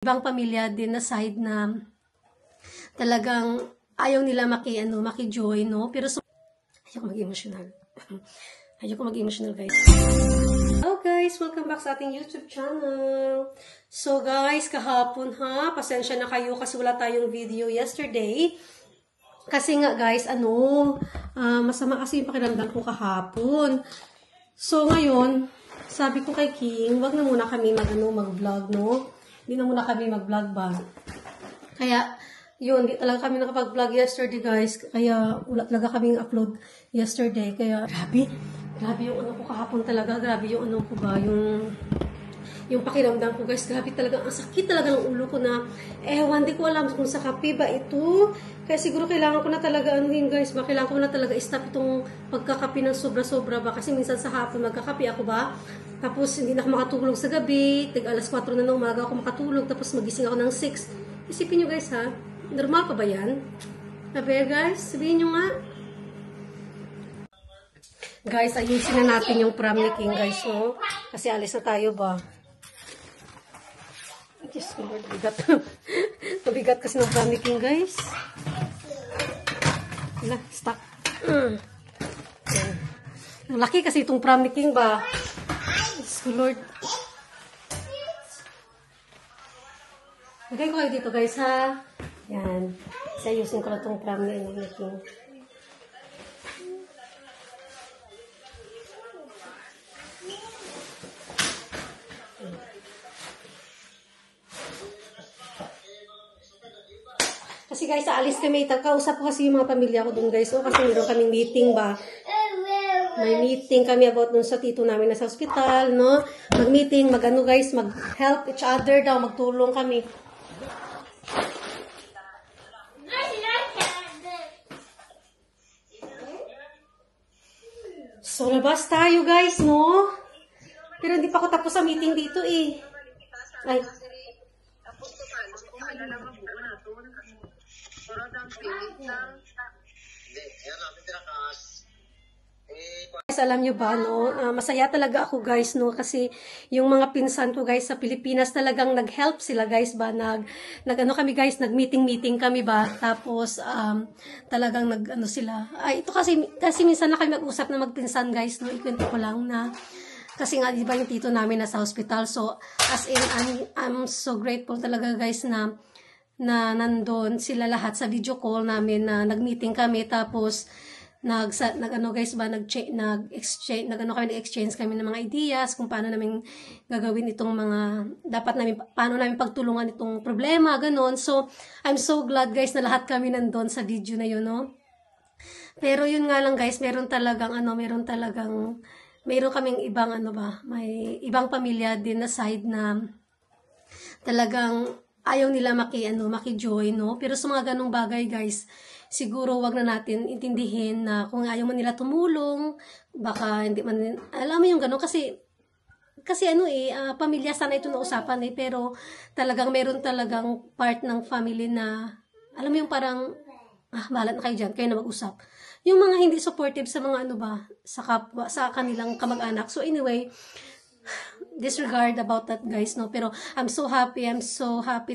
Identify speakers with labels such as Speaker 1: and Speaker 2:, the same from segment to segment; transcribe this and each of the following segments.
Speaker 1: Ibang pamilya din na side na talagang ayaw nila maki-joy, no? Pero ayoko mag-emotional. Ayoko mag-emotional, guys. Hello guys, welcome back sa ating YouTube channel. So guys, kahapon pasensya na kayo kasi wala tayong video yesterday. Kasi nga guys, masama kasi yung pakiramdam ko kahapon. So ngayon, sabi ko kay King, wag na muna kami mag-vlog, no? Hindi na muna kami mag-vlog ba. Kaya, yun, di talaga kami nakapag-vlog yesterday, guys. Kaya, wala talaga kaming upload yesterday. Kaya, grabe yung ko kahapon talaga. Grabe yung ko ba, yung pakiramdam ko, guys. Grabe talaga, ang sakit talaga ng ulo ko na, di ko alam kung sa kape ba ito. Kaya siguro kailangan ko na talaga, guys, kailangan ko na talaga stop itong pagkakape ng sobra-sobra ba. Kasi minsan sa hapon, magkakape ako ba. Tapos, hindi na ako makatulog sa gabi. Alas 4 na ng umaga ako makatulog. Tapos, magising ako ng 6. Isipin nyo, guys, ha? Normal pa ba yan? Sabi, guys, sabihin nyo nga. Guys, ayusin na natin yung prom ni King, guys, no? Kasi alis na tayo ba? Diyos ko, Lord, bigat. Mabigat kasi ng prom ni King, guys. Wala, stuck. Laki kasi itong prom ni King ba? Diyos ko, Lord. Lagay ko kayo dito, guys, ha? Yan. Sayusin ko na itong prom ni King. Kasi guys, aalis kami. Kausap ko kasi yung mga pamilya ko dun, guys. Kasi meron kaming meeting ba? May meeting kami about dun sa tito namin na sa hospital, no? Mag-meeting, guys, mag-help each other daw, magtulong kami. So, labas tayo, guys, no? Pero hindi pa ako tapos sa meeting dito, eh. Ay. Guys, alam nyo ba, no? Masaya talaga ako, guys, no? Kasi yung mga pinsan ko, guys, sa Pilipinas talagang nag-help sila, guys, ba? Kami, guys, nag-meeting kami ba? Tapos, talagang sila. Ay, ito kasi minsan na kami mag-usap na magpinsan, guys, no? Ikwento ko lang na kasi nga, di ba, yung tito namin nasa hospital. So, as in, I'm so grateful talaga, guys, na nandun sila lahat sa video call namin na nag-meeting kami. Tapos, nag-exchange kami ng mga ideas kung paano namin gagawin itong paano namin pagtulungan itong problema, ganon. So, I'm so glad, guys, na lahat kami nandun sa video na yun, no? Pero yun nga lang, guys, meron kaming ibang, may ibang pamilya din na side na talagang ayaw nila maki-joy, no? Pero sa mga ganong bagay, guys, siguro wag na natin intindihin na kung ayaw man nila tumulong, baka hindi man, alam mo yung gano'n, kasi pamilya sana ito na usapan, pero talagang meron talagang part ng family na, alam mo yung parang, bahala na kayo dyan, kayo na mag-usap. Yung mga hindi supportive sa mga sa kapwa, sa kanilang kamag-anak. So anyway, disregard about that, guys, no? Pero I'm so happy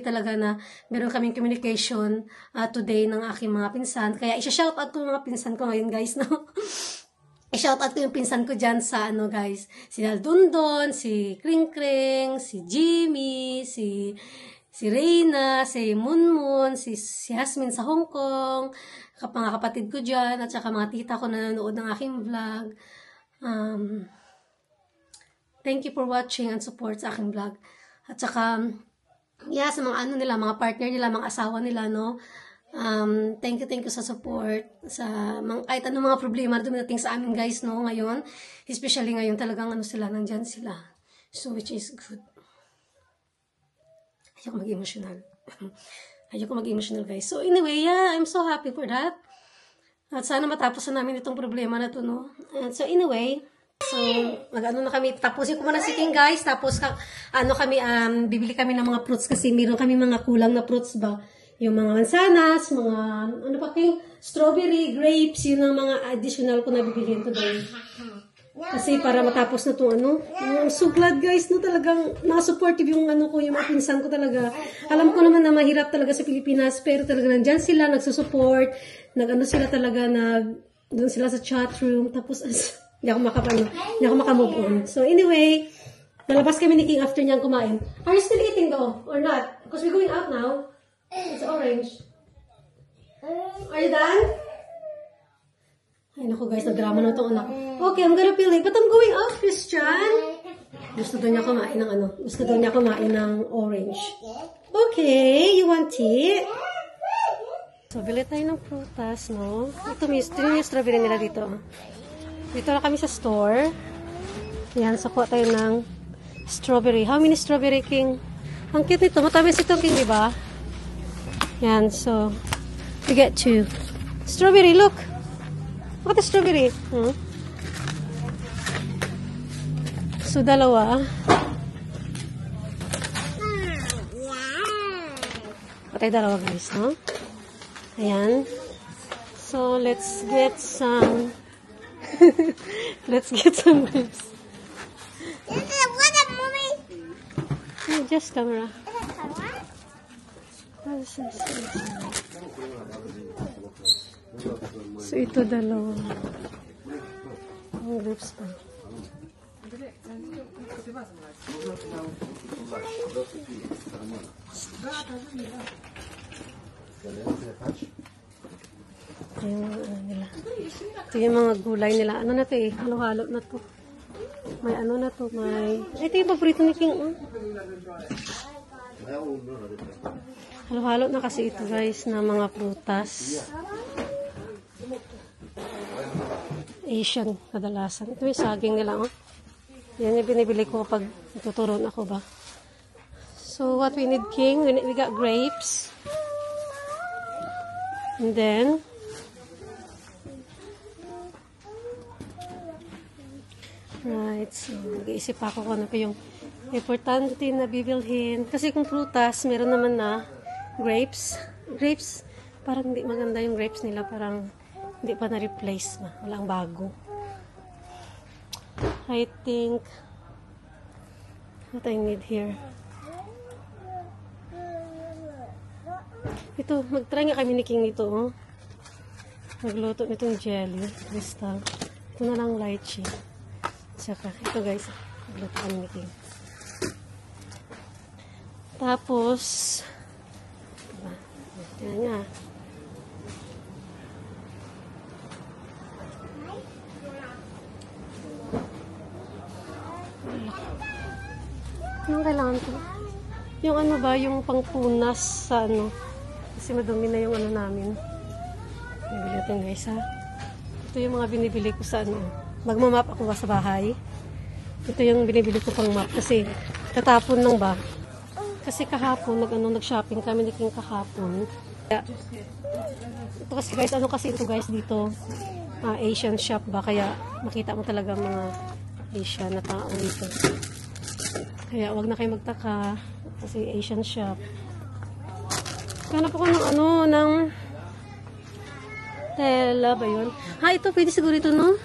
Speaker 1: talaga na meron kaming communication today ng aking mga pinsan. Kaya i-shoutout ko yung mga pinsan ko ngayon, guys, no? I-shoutout ko yung pinsan ko dyan sa guys, si Dundon, si Kring, si Jimmy, si Reyna, si Munmun, si Hasmin sa Hong Kong, mga kapatid ko dyan, at saka mga tita ko na nanonood ng aking vlog. Thank you for watching and support sa aking vlog. At saka, sa mga mga partner nila, mga asawa nila, no? Thank you sa support. Kahit anong mga problema na dumating sa amin, guys, no? Ngayon, especially ngayon, talagang nandyan sila. So, which is good. Ayoko mag-emotional, guys. So, anyway, I'm so happy for that. At sana matapos na namin itong problema na to, no? So, anyway, so, na kami, tapusin ko muna si King, guys, tapos, bibili kami ng mga fruits, kasi meron kami mga kulang na fruits ba, yung mga mansanas, mga, King, strawberry, grapes, yun ang mga additional ko na bibilihin today. Kasi para matapos na itong ano. I'm so glad guys, no, talagang nakasupportive yung ano ko, yung mga pinsan ko talaga. Alam ko naman na mahirap talaga sa Pilipinas, pero talaga nandyan sila, nagsusupport, nag-ano sila talaga, doon sila sa chat room, tapos hindi ako makamove on. So anyway, nalabas kami ni King after niyang kumain. Are you still eating though, or not? Because we're going out now. It's orange. Are you done? Ay, naku guys, nagdrama na itong anak. Okay, I'm gonna peel it. But I'm going out, Christian. Gusto daw niya kumain ng ano? Gusto daw niya kumain ng orange. Okay, you want tea? So, bili tayo ng prutas, no? Ito yung strawberry nila dito. Dito na kami sa store. Yan, so kuha tayo ng strawberry. How many strawberry, King? Ang cute nito. Matamis itong King, di ba? Yan, so, we get 2. Strawberry, look! Look at the strawberry. So, dalawa. Patay dalawa, guys, no? Ayan. So, let's get some let's get some grapes. Just camera. So, ito dalawa. Ang grapes pa. Ito yung ano nila. Ito yung mga gulay nila. Ano na ito eh? Halo-halo na to. May ano na to. May... Ito yung paborito ni King. Halo-halo na kasi ito guys na mga prutas. Asian kadalasan. Ito yung saging nila, oh. Yan yung binibili ko kapag tuturon ako ba. So, what we need, King? We got grapes. And then, right, so, mag-iisip ako kung ano pa yung importante na bibilhin. Kasi kung prutas, meron naman na grapes. Grapes, parang hindi maganda yung grapes nila. Parang hindi pa na-replace na. Walang bago. I think what I need here. Ito, mag-try nga kami ni King nito, oh. Magluto nitong jelly, crystal. Ito na lang lychee. Tsaka, ito guys, magluto kami ni King. Tapos, diba? Tingnan nga. Anong kailangan ko? Yung ano ba, yung pangpunas sa ano. Kasi madumi na yung ano namin. Bibili natin guys, ha. Ito yung mga binibili ko sa ano. Magmamap ako ba sa bahay. Ito yung binibili ko pang map. Kasi katapon lang ba. Kasi kahapon, nag-shopping kami ni King kahapon. Kaya, ito kasi guys, ano kasi ito guys dito. Asian shop ba. Kaya makita mo talaga mga Asian na tao dito. Kaya wag na kayo magtaka kasi Asian shop. Hanap ako ng ano, ng tela ba yun? Ha, ito pwede siguro ito, no?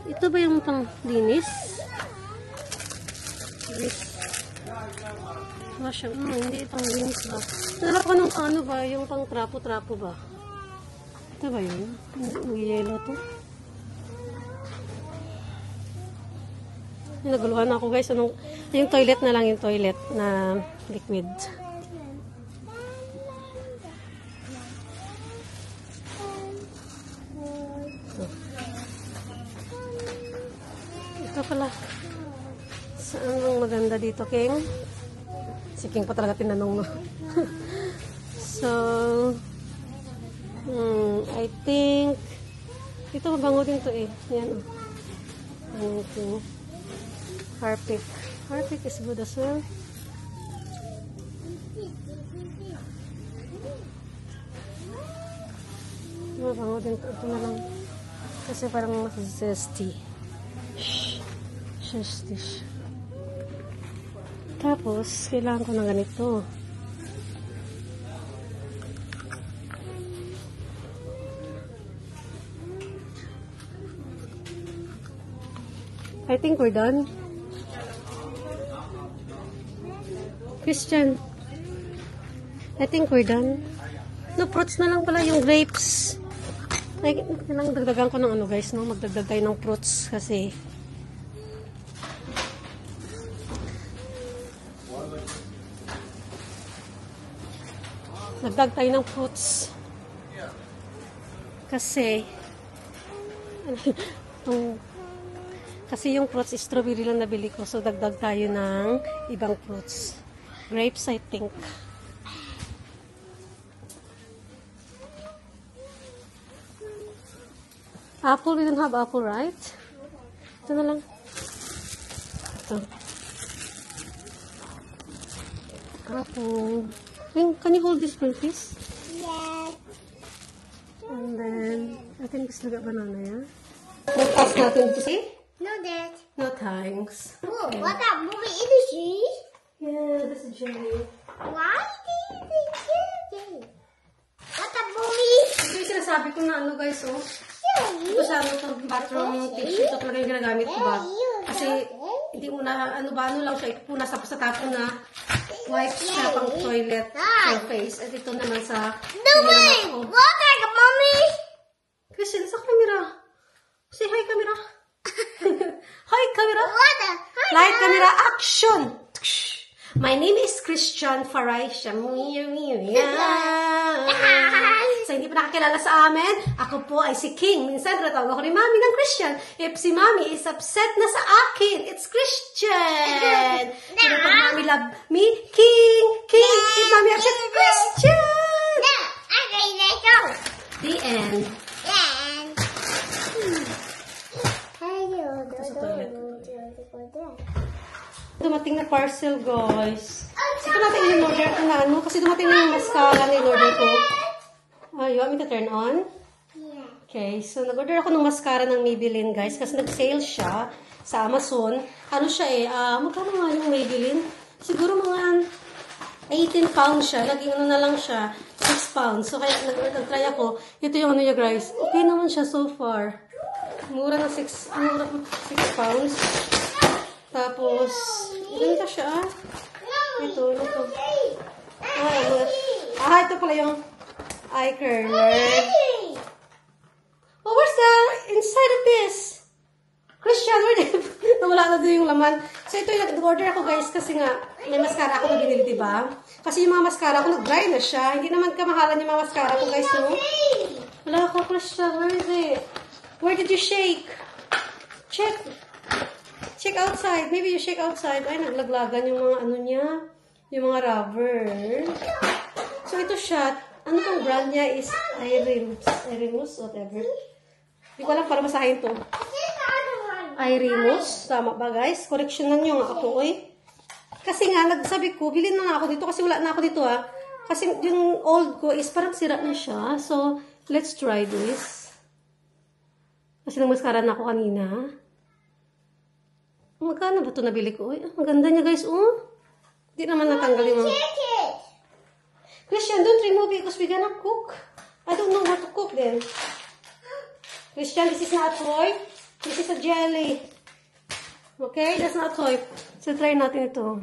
Speaker 1: Ito ba yung pang linis? Wash up. Hindi pang linis ba? Hanap ako ng ano ba, yung pang trapo-trapo ba? Ito ba yun? Nag-yellow to. Naguluhan ako guys. Yung toilet na lang, yung toilet na liquid. Ito pala. Saan ang maganda dito, King? Si King pa talaga tinanong mo. So, I think, ito mabango din to eh. Yan, oh. King. Harpic. Harpic is good as well. Mabango din to. Ito na lang. Kasi parang mas zesty. Zesty. Tapos, kailangan ko ng ganito. I think we're done. Christian, I think we're done. No, fruits na lang pala yung grapes. Ay, dagdagan ko ng ano guys, no? Magdagdag tayo ng fruits kasi nagdag tayo ng fruits kasi kasi yung fruits strawberry lang nabili ko, so dagdag tayo ng ibang fruits. Grapes, I think. Apple, we don't have apple, right? Ito na lang. Ito. Apple. Can you hold this one, please?
Speaker 2: Yes.
Speaker 1: And then, I think gusto na banana, yeah? Breakfast natin to see?
Speaker 2: No, Dad.
Speaker 1: No, thanks.
Speaker 2: Oh, what that movie industry?
Speaker 1: Yeah, this is jelly.
Speaker 2: Why did they do this? What that movie?
Speaker 1: Ito yung sinasabi ko na ano guys, oh. Ito sa ano to, bathroom tissue. Ito talaga yung ginagamit ko ba? Kasi, hindi mo na, ano lang siya, ipunas tapos sa tapo na wipes siya pang toilet sa face. At ito naman sa
Speaker 2: No way! What like a mommy?
Speaker 1: Christian, sa camera. Say hi, camera. Hi, camera.
Speaker 2: What the?
Speaker 1: Light, camera, action! My name is Christian Faray. Sa hindi pa nakakilala sa amin, ako po ay si King. Minsan, tinatawag ako ni Mami ng Christian. If si Mami is upset na sa akin, it's Christian. Pero pag Mami love me, King. King. If Mami upset, Christian.
Speaker 2: No, okay, let's go.
Speaker 1: The end.
Speaker 2: Then.
Speaker 1: Dumating na parcel, guys. Ito natin in-order ko na ano, kasi dumating na yung mascara na in-order ko. You want me to turn on?
Speaker 2: Yeah.
Speaker 1: Okay, so nag-order ako ng mascara ng Maybelline, guys, kasi nag-sale siya sa Amazon. Ano siya eh, magkano nga yung Maybelline? Siguro mga 18 pounds siya. Naging ano na lang siya, 6 pounds. So kaya nag-try ako. Ito yung ano niya, guys. Okay naman siya so far. Mura na 6 pounds. Tapos, ganito siya. Ito. Ito pala yung eye curler. Oh, where's the inside of this? Christian, where did nawala na doon yung laman. So, ito yung nag-order ako, guys, kasi nga, may mascara ako na binili, diba? Kasi yung mga mascara ko, nag-dry na siya. Hindi naman kamahalan yung mga mascara ko, guys, no? Wala ako, Christian. Where is it? Where did you shake? Check outside. Maybe you shake outside. Ay, naglaglagan yung mga ano niya. Yung mga rubber. So, ito siya. Ano tong brand niya is Irimus, whatever. Hindi ko alam para masahin to. Irimus. Tama ba, guys? Correction lang yung ako, eh. Kasi nga, nagsabi ko, bilhin na nga ako dito kasi wala na ako dito, ah. Kasi yung old ko is parang sira na siya. So, let's try this. Kasi nang mascara na ako kanina. Magkano ba ito nabili ko? Uy, ang ganda niya, guys. Oh. Hindi naman natanggal yung mga... Christian, don't remove it because we're gonna cook. I don't know how to cook then. Christian, this is not a toy. This is a jelly. Okay? That's not a toy. So, try natin ito.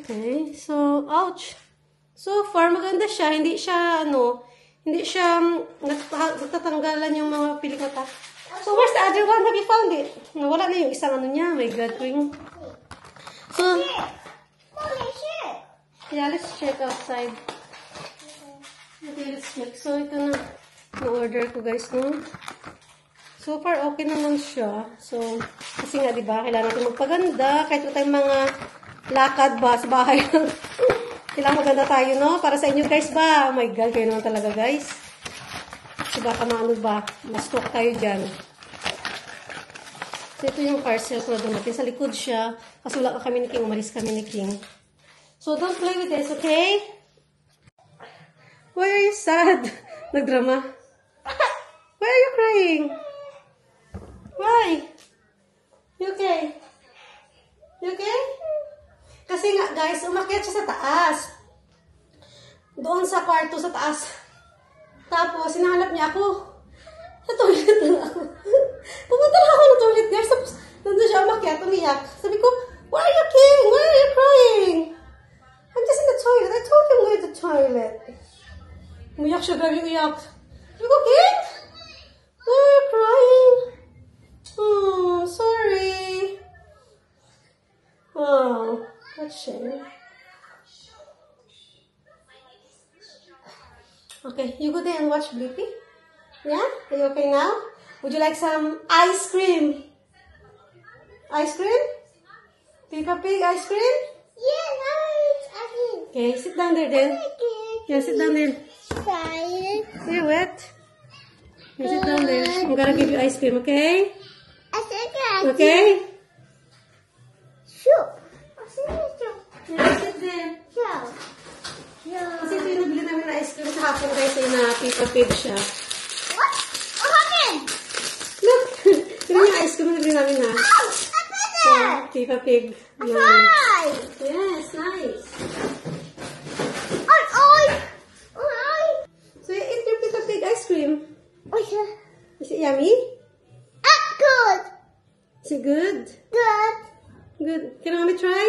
Speaker 1: Okay. So, ouch. So far, maganda siya. Hindi siya, hindi siya nagtatanggalan yung mga pilikota. So, where's the other one? Have you found it? Nawala na yung isang ano niya. My God, ring. So, yeah, let's check outside. Okay, let's check. So, ito na. Na-order ko, guys, no? So far, okay naman siya. So, kasi nga, diba, kailangan natin magpaganda. Kahit tayong mga lakad ba sa bahay lang. Kailangan maganda tayo, no? Para sa inyo, guys, ba? Oh my God, kayo naman talaga, guys. Diba, kamano ba? Mas-talk tayo dyan. So, ito yung parcel ko na dumating. Sa likod siya. Kasi wala ka kami ni King. Umalis kami ni King. So, don't play with this, okay? Why are you sad? Nagdrama. Why are you crying? Why? You okay? You okay? Kasi nga, guys, umakyat siya sa taas. Doon sa kwarto sa taas. Tapos, hinahanap niya ako. Sa toilet na ako. Pumunta lang ako ng toilet, guys. Tapos, nandun siya umakyat, umiyak. Sabi ko, why are you king? Why are you crying? I'm just in the toilet. I told you I'm going to the toilet. Umiyak siya, grabe umiyak. Sabi ko, king? Why are you crying? Oh, sorry. Oh, what shame. Okay, you go there and watch Blippi. Yeah? Are you okay now? Would you like some ice cream? Ice cream? Peppa Pig ice cream?
Speaker 2: Yeah, nice. I think.
Speaker 1: Okay, sit down there then. Yeah, sit down there.
Speaker 2: Tired.
Speaker 1: You're wet. You sit down there. I'm gonna give you ice cream, okay?
Speaker 2: I think I
Speaker 1: Okay?
Speaker 2: soup. I think it's soup.
Speaker 1: Yeah, sit there.
Speaker 2: Soup. Yeah.
Speaker 1: Kasi ito yung nabili namin na ice cream sa hapon guys ay na Peppa Pig siya.
Speaker 2: What? What happened?
Speaker 1: Look! Ito yung ice cream na nabili namin na.
Speaker 2: Oh, I better.
Speaker 1: Peppa Pig.
Speaker 2: I tried.
Speaker 1: Yes, nice.
Speaker 2: Oi.
Speaker 1: So you eat your Peppa Pig ice cream.
Speaker 2: Oh, yeah.
Speaker 1: Is it yummy?
Speaker 2: Good.
Speaker 1: Is it good?
Speaker 2: Good.
Speaker 1: Good. Can mommy try?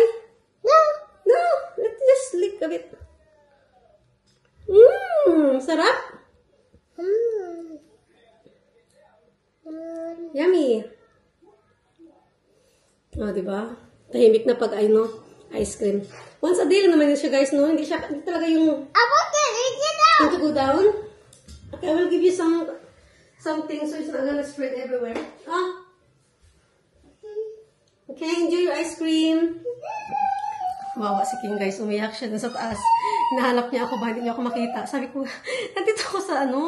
Speaker 2: No.
Speaker 1: No, let's just lick a bit. Sarap. Yummy. Oh, diba? Tahimik na pag ice cream. Once a day lang naman yun siya, guys, no? Hindi talaga yung
Speaker 2: I want to eat it now.
Speaker 1: to go down. Okay, I will give you something so it's not gonna spread everywhere. Ah. Okay, enjoy your ice cream. Wawa si King, guys. Umiyak siya dun sa taas. Hinahanap niya ako ba? Hindi niya ako makita. Sabi ko, nandito ako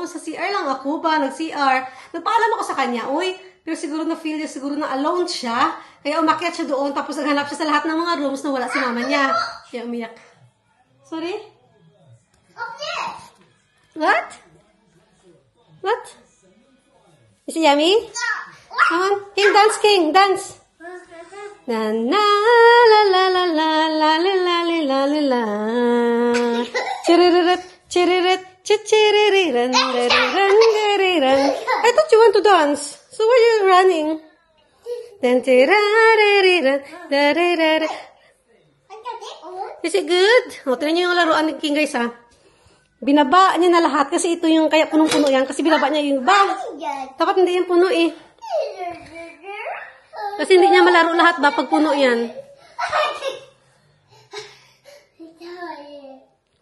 Speaker 1: sa CR lang ako ba? Nag-CR. Nagpaalam ako sa kanya. Uy, pero siguro na-feel niya, siguro na alone siya. Kaya umakyat siya doon, tapos naghanap siya sa lahat ng mga rooms na wala si mama niya. Kaya umiyak. Sorry?
Speaker 2: Okay.
Speaker 1: What? What? Is it yummy? Come on. King, dance, King. Dance. Na na la la la la la la la la la la. Chiririt, chiririt, chichiririran, gariran, gariran. I thought you want to dance. So why are you running? Then tiraririran, darirara. Is it good? O, tignan niyo yung laruan ni King, guys, ha. Binaba niya na lahat kasi ito yung kaya punong-puno yan. Kasi binaba niya yung ba? Dapat hindi yan puno, eh. Kasi hindi niya malaro lahat ba pag puno yan.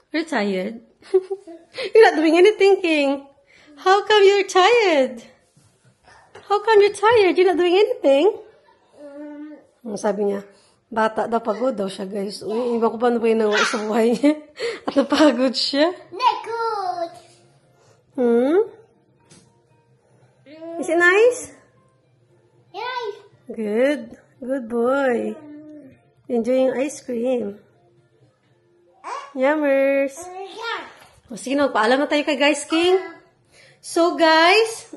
Speaker 1: You're tired? You're not doing anything, King. How come you're tired? How come you're tired? You're not doing anything? Ang sabi niya, bata daw, pagod daw siya, guys. Uy, iba ko pa ano ba yung nawa sa buhay niya. At napagod siya.
Speaker 2: Good.
Speaker 1: Is it nice?
Speaker 2: Yay.
Speaker 1: Good. Good boy. Enjoying ice cream. Yummers. O, sige na, paalam na tayo kay guys, King. So, guys,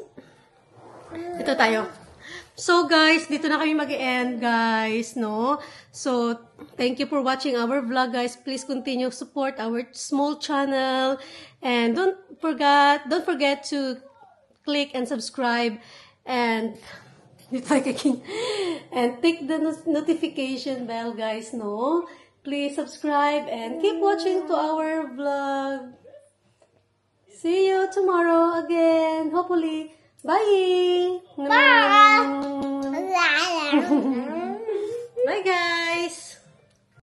Speaker 1: ito tayo. So, guys, dito na kami mag-end, guys, no? So, thank you for watching our vlog, guys. Please continue support our small channel. And don't forget to click and subscribe and and click the notification bell, guys, no? Please subscribe and keep watching to our vlog. See you tomorrow again, hopefully. Bye!
Speaker 2: Bye.
Speaker 1: Bye, guys!